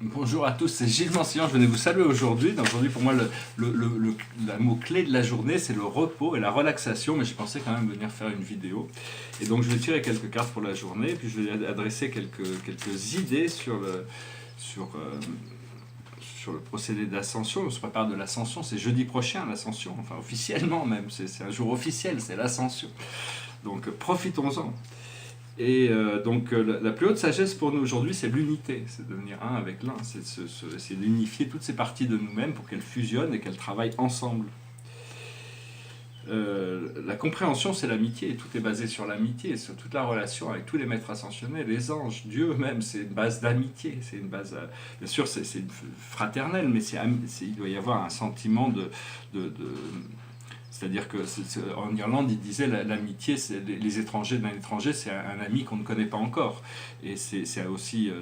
Bonjour à tous, c'est Gilles Mancillon, je venais vous saluer aujourd'hui. Aujourd'hui, pour moi, le mot-clé de la journée, c'est le repos et la relaxation, mais je pensais quand même venir faire une vidéo. Et donc, je vais tirer quelques cartes pour la journée, et puis je vais adresser quelques idées sur, euh, sur le procédé d'ascension. On se prépare de l'ascension, c'est jeudi prochain l'ascension, enfin officiellement même, c'est un jour officiel, c'est l'ascension. Donc, profitons-en. Et la plus haute sagesse pour nous aujourd'hui, c'est l'unité, c'est devenir un avec l'un, c'est d'unifier toutes ces parties de nous-mêmes pour qu'elles fusionnent et qu'elles travaillent ensemble. La compréhension, c'est l'amitié, et tout est basé sur l'amitié, sur toute la relation avec tous les maîtres ascensionnels, les anges, Dieu même, c'est une base d'amitié, c'est une base, bien sûr, c'est fraternel, mais il doit y avoir un sentiment de c'est-à-dire qu'en Irlande, ils disaient l'amitié, les étrangers d'un étranger, c'est un ami qu'on ne connaît pas encore. Et c'est aussi,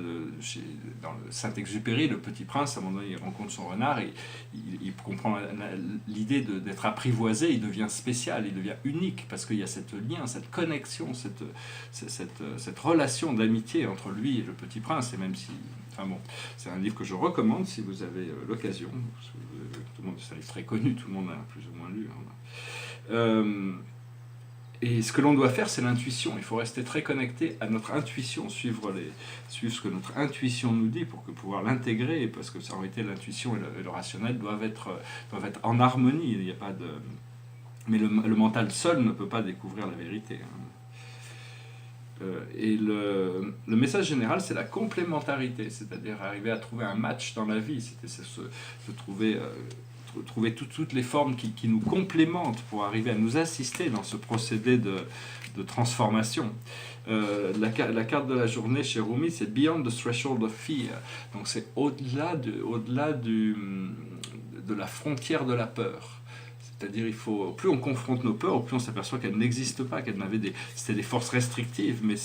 dans le Saint-Exupéry, le Petit Prince, à un moment donné, il rencontre son renard et il comprend l'idée d'être apprivoisé, il devient spécial, il devient unique, parce qu'il y a cette lien, cette connexion, cette relation d'amitié entre lui et le Petit Prince, et même si... Enfin bon, c'est un livre que je recommande si vous avez l'occasion. Tout le monde, c'est un livre très connu, tout le monde a plus ou moins lu. Et ce que l'on doit faire, c'est l'intuition. Il faut rester très connecté à notre intuition, suivre ce que notre intuition nous dit pour pouvoir l'intégrer, parce que en réalité, l'intuition et le rationnel doivent être en harmonie. Il n'y a pas de... Mais le mental seul ne peut pas découvrir la vérité. Et le message général, c'est la complémentarité, c'est-à-dire arriver à trouver un match dans la vie, trouver toutes les formes qui nous complémentent pour arriver à nous assister dans ce procédé de transformation. La carte de la journée chez Rumi, c'est Beyond the Threshold of Fear, donc c'est au-delà de la frontière de la peur. C'est-à-dire, plus on confronte nos peurs, plus on s'aperçoit qu'elles n'existent pas, c'était des forces restrictives, mais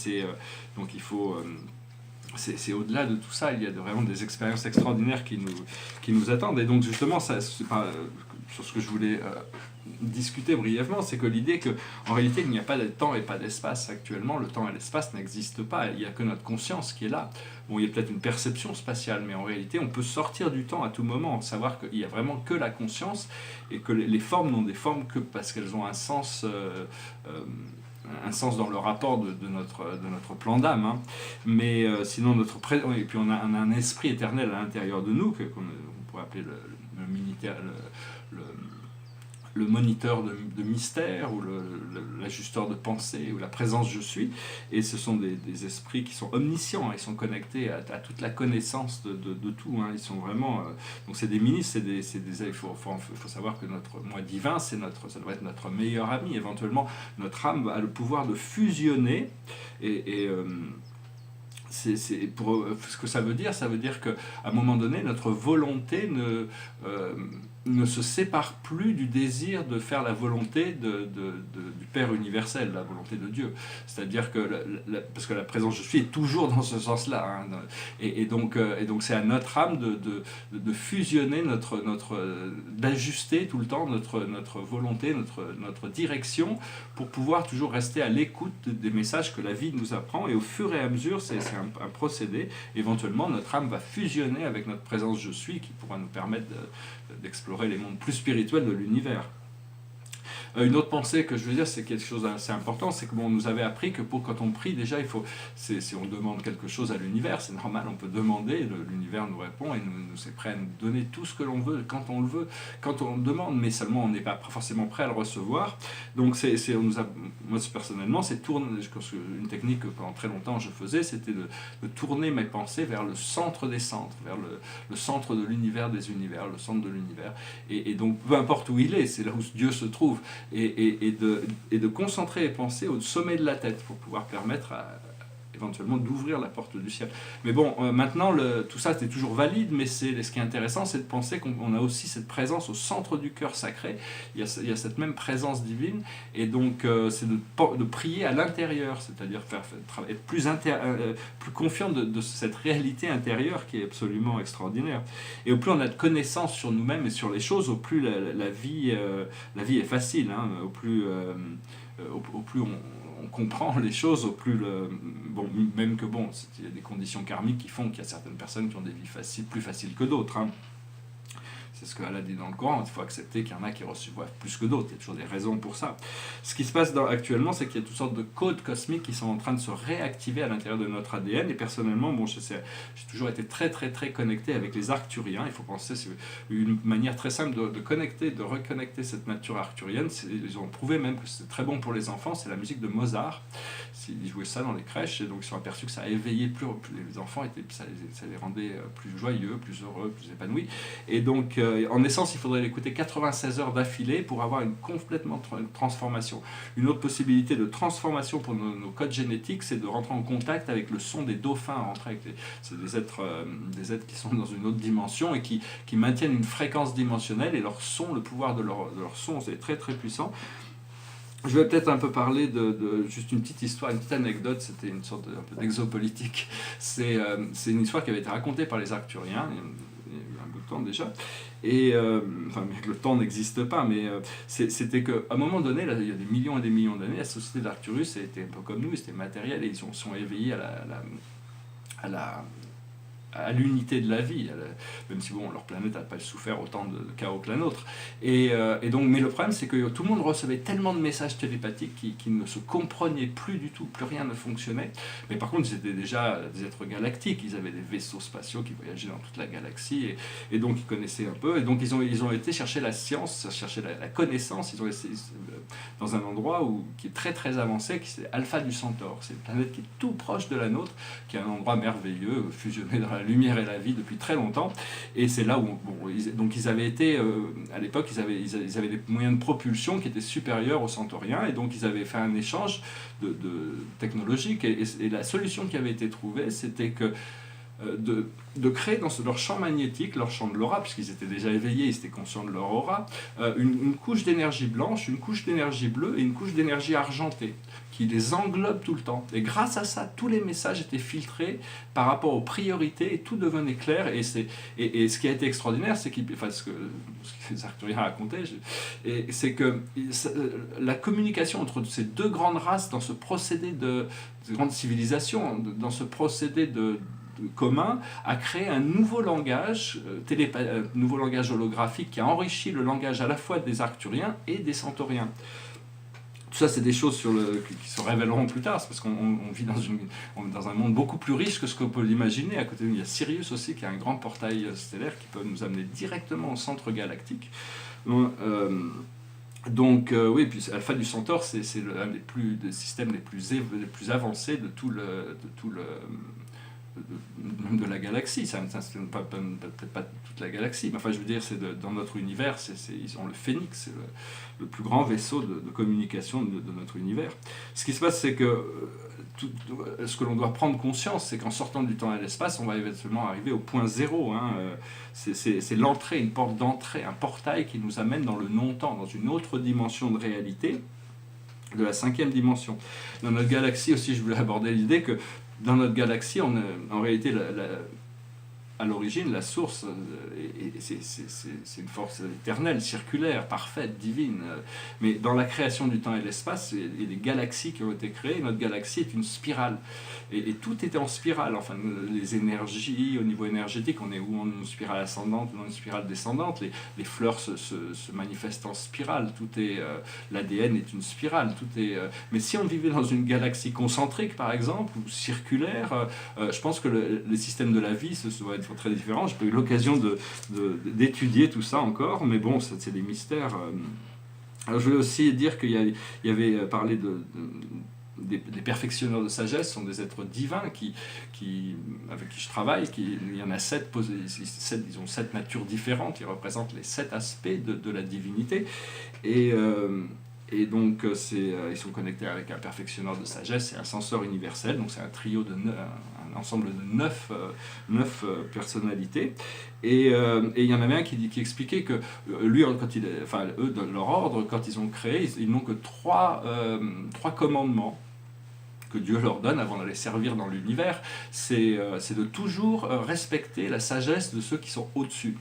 donc il faut... c'est au-delà de tout ça, il y a vraiment des expériences extraordinaires qui nous attendent. Et donc justement, sur ce que je voulais discuter brièvement, c'est que l'idée qu'en réalité, il n'y a pas de temps et pas d'espace actuellement. Le temps et l'espace n'existent pas, il n'y a que notre conscience qui est là. Bon, il y a peut-être une perception spatiale, mais en réalité, on peut sortir du temps à tout moment, savoir qu'il n'y a vraiment que la conscience, et que les formes n'ont des formes que parce qu'elles ont un sens dans le rapport de notre plan d'âme. Hein. Mais sinon, et puis on a un esprit éternel à l'intérieur de nous, qu'on pourrait appeler le moniteur de mystère, ou l'ajusteur de pensée, ou la présence je suis. Et ce sont des esprits qui sont omniscients, ils sont connectés à toute la connaissance de tout. Hein. Ils sont vraiment... donc c'est des ministres, il faut savoir que notre moi divin, ça doit être notre meilleur ami. Éventuellement, notre âme a le pouvoir de fusionner ce que ça veut dire qu'à un moment donné, notre volonté ne se sépare plus du désir de faire la volonté du Père universel, la volonté de Dieu. C'est-à-dire que, parce que la présence je suis est toujours dans ce sens-là. Hein, et donc c'est à notre âme de fusionner, d'ajuster tout le temps notre volonté, notre direction, pour pouvoir toujours rester à l'écoute des messages que la vie nous apprend. Et au fur et à mesure, c'est un procédé. Éventuellement, notre âme va fusionner avec notre présence je suis, qui pourra nous permettre d'explorer les mondes plus spirituels de l'univers. Une autre pensée que je veux dire, c'est quelque chose d'assez important, c'est que on nous avait appris que quand on prie, déjà, si on demande quelque chose à l'univers, c'est normal, on peut demander, l'univers nous répond et nous est prêt à nous donner tout ce que l'on veut, quand on le veut, quand on le demande, mais seulement on n'est pas forcément prêt à le recevoir. Donc moi personnellement, c'est une technique que pendant très longtemps je faisais, c'était de tourner mes pensées vers le centre des centres, vers le centre de l'univers des univers, le centre de l'univers. Et donc, peu importe où il est, c'est là où Dieu se trouve. Et de concentrer les pensées au sommet de la tête pour pouvoir permettre éventuellement d'ouvrir la porte du ciel. Mais bon, maintenant, tout ça c'est toujours valide, mais ce qui est intéressant, c'est de penser qu'on a aussi cette présence au centre du cœur sacré. Il y a cette même présence divine, et donc c'est de prier à l'intérieur, c'est-à-dire être plus confiant de cette réalité intérieure qui est absolument extraordinaire. Et au plus on a de connaissances sur nous-mêmes et sur les choses, au plus la vie est facile, hein, au plus on comprend les choses au plus... bon, même que bon, il y a des conditions karmiques qui font qu'il y a certaines personnes qui ont des vies plus faciles que d'autres, hein. C'est ce que Allah dit dans le Coran, il faut accepter qu'il y en a qui reçoivent plus que d'autres, il y a toujours des raisons pour ça. Ce qui se passe actuellement, c'est qu'il y a toutes sortes de codes cosmiques qui sont en train de se réactiver à l'intérieur de notre ADN, et personnellement, bon, j'ai toujours été très très très connecté avec les arcturiens. Il faut penser, c'est une manière très simple de reconnecter cette nature arcturienne. Ils ont prouvé même que c'est très bon pour les enfants, c'est la musique de Mozart. Ils jouaient ça dans les crèches, et donc ils sont aperçus que ça a éveillé plus les enfants, ça les rendait plus joyeux, plus heureux, plus épanouis. Et donc, en essence, il faudrait l'écouter 96 heures d'affilée pour avoir une transformation. Une autre possibilité de transformation pour nos codes génétiques, c'est de rentrer en contact avec le son des dauphins. C'est des êtres qui sont dans une autre dimension et qui maintiennent une fréquence dimensionnelle, et leur son, le pouvoir de leur son, c'est très très puissant. Je vais peut-être un peu parler de juste une petite histoire, une petite anecdote. C'était une sorte un peu d'exopolitique. C'est une histoire qui avait été racontée par les Arcturiens, il y a un bout de temps déjà. Et enfin, le temps n'existe pas, mais c'était qu'à un moment donné, là, il y a des millions et des millions d'années, la société d'Arcturus était un peu comme nous, c'était matériel, et ils sont éveillés à l'unité de la vie, même si bon, leur planète n'a pas souffert autant de chaos que la nôtre. Et donc, mais le problème, c'est que tout le monde recevait tellement de messages télépathiques qu'ils ne se comprenaient plus du tout, plus rien ne fonctionnait. Mais par contre, ils étaient déjà des êtres galactiques, ils avaient des vaisseaux spatiaux qui voyageaient dans toute la galaxie, et donc ils connaissaient un peu, et donc ils ont été chercher la science, chercher la connaissance. Ils ont essayé dans un endroit qui est très très avancé, qui c'est Alpha du Centaure. C'est une planète qui est tout proche de la nôtre, qui est un endroit merveilleux, fusionné dans la lumière et la vie depuis très longtemps, et c'est là où donc ils avaient été à l'époque, ils avaient des moyens de propulsion qui étaient supérieurs aux centauriens, et donc ils avaient fait un échange technologique, et la solution qui avait été trouvée, c'était que de créer dans leur champ magnétique, leur champ de l'aura, puisqu'ils étaient déjà éveillés, ils étaient conscients de leur aura, une couche d'énergie blanche, une couche d'énergie bleue et une couche d'énergie argentée, qui les englobe tout le temps. Et grâce à ça, tous les messages étaient filtrés par rapport aux priorités, et tout devenait clair. Et ce qui a été extraordinaire, c'est ce que les Arcturiens racontaient, c'est que la communication entre ces deux grandes races, dans ce procédé de grande civilisation, dans ce procédé commun, a créé un nouveau langage, nouveau langage holographique, qui a enrichi le langage à la fois des Arcturiens et des Centauriens. Tout ça, c'est des choses qui se révéleront plus tard, parce qu'on vit dans un monde beaucoup plus riche que ce qu'on peut l'imaginer. À côté de nous, il y a Sirius aussi, qui est un grand portail stellaire qui peut nous amener directement au centre galactique. Donc, oui, puis Alpha du Centaure, c'est l'un des systèmes les plus avancés de la galaxie. Ça peut-être pas toute la galaxie, mais enfin, je veux dire, dans notre univers, ils ont le Phénix, c'est le plus grand vaisseau de communication de notre univers. Ce qui se passe, c'est que ce que l'on doit prendre conscience, c'est qu'en sortant du temps et de l'espace, on va éventuellement arriver au point zéro, hein. C'est l'entrée, une porte d'entrée, un portail qui nous amène dans le non-temps, dans une autre dimension de réalité, de la 5e dimension. Dans notre galaxie aussi, je voulais aborder l'idée que dans notre galaxie, en réalité, à l'origine, la source, c'est une force éternelle, circulaire, parfaite, divine. Mais dans la création du temps et de l'espace, il y a des galaxies qui ont été créées. Notre galaxie est une spirale. Et tout était en spirale. Enfin, les énergies, au niveau énergétique, on est ou en une spirale ascendante ou dans une spirale descendante. Les fleurs se manifestent en spirale. L'ADN est une spirale. Mais si on vivait dans une galaxie concentrique, par exemple, ou circulaire, je pense que les systèmes de la vie se doivent être très différents. Je n'ai pas eu l'occasion d'étudier tout ça encore, mais bon, c'est des mystères. Alors, je voulais aussi dire qu'il y avait parlé des perfectionneurs de sagesse, sont des êtres divins avec qui je travaille. Il y en a 7, ils ont 7 natures différentes qui représentent les 7 aspects de la divinité. Et donc, ils sont connectés avec un perfectionneur de sagesse et un censeur universel. Donc, c'est un trio un ensemble de 9 personnalités. Et il y en avait un qui expliquait que lui, eux, dans leur ordre, quand ils ont créé, ils n'ont que 3 commandements que Dieu leur donne avant d'aller servir dans l'univers. C'est de toujours respecter la sagesse de ceux qui sont au-dessus.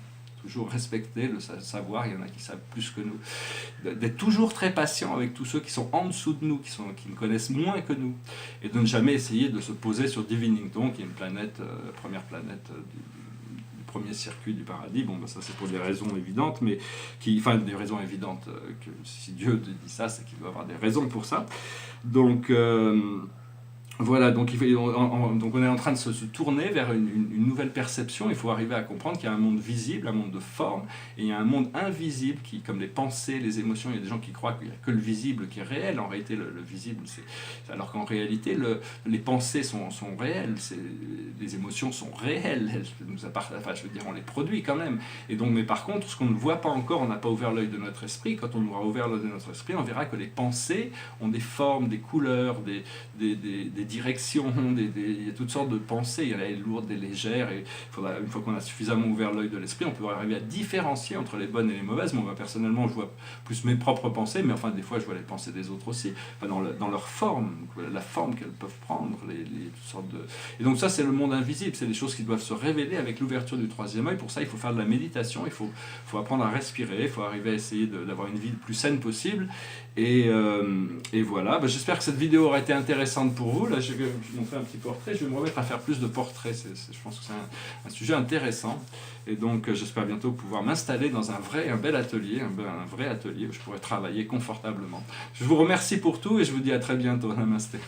toujours respecter le savoir, il y en a qui savent plus que nous, d'être toujours très patient avec tous ceux qui sont en dessous de nous, qui nous connaissent moins que nous, et de ne jamais essayer de se poser sur Divinington, qui est une planète, première planète du premier circuit du paradis. Bon, ben ça c'est pour des raisons évidentes, mais enfin des raisons évidentes, que si Dieu dit ça, c'est qu'il doit avoir des raisons pour ça. Donc voilà, donc on est en train de se tourner vers une nouvelle perception. Il faut arriver à comprendre qu'il y a un monde visible, un monde de forme, et il y a un monde invisible qui, comme les pensées, les émotions, il y a des gens qui croient qu'il n'y a que le visible qui est réel. En réalité, le visible, alors qu'en réalité, les pensées sont réelles, les émotions sont réelles. Elles nous appartiennent, enfin, je veux dire, on les produit quand même. Et donc, mais par contre, ce qu'on ne voit pas encore, on n'a pas ouvert l'œil de notre esprit. Quand on aura ouvert l'œil de notre esprit, on verra que les pensées ont des formes, des couleurs, des directions, il y a toutes sortes de pensées, il y en a des lourdes, des légères, et une fois qu'on a suffisamment ouvert l'œil de l'esprit, on peut arriver à différencier entre les bonnes et les mauvaises. Moi, personnellement, je vois plus mes propres pensées, mais enfin, des fois, je vois les pensées des autres aussi, enfin, dans leur forme, la forme qu'elles peuvent prendre, toutes sortes de... Et donc ça, c'est le monde invisible, c'est des choses qui doivent se révéler avec l'ouverture du troisième œil. Pour ça, il faut faire de la méditation, il faut apprendre à respirer, il faut arriver à essayer d'avoir une vie le plus saine possible, et voilà. J'espère que cette vidéo aura été intéressante pour vous. Là, je vais vous montrer un petit portrait, je vais me remettre à faire plus de portraits, je pense que c'est un sujet intéressant, et donc j'espère bientôt pouvoir m'installer dans un bel atelier, un vrai atelier où je pourrai travailler confortablement. Je vous remercie pour tout et je vous dis à très bientôt. Namasté.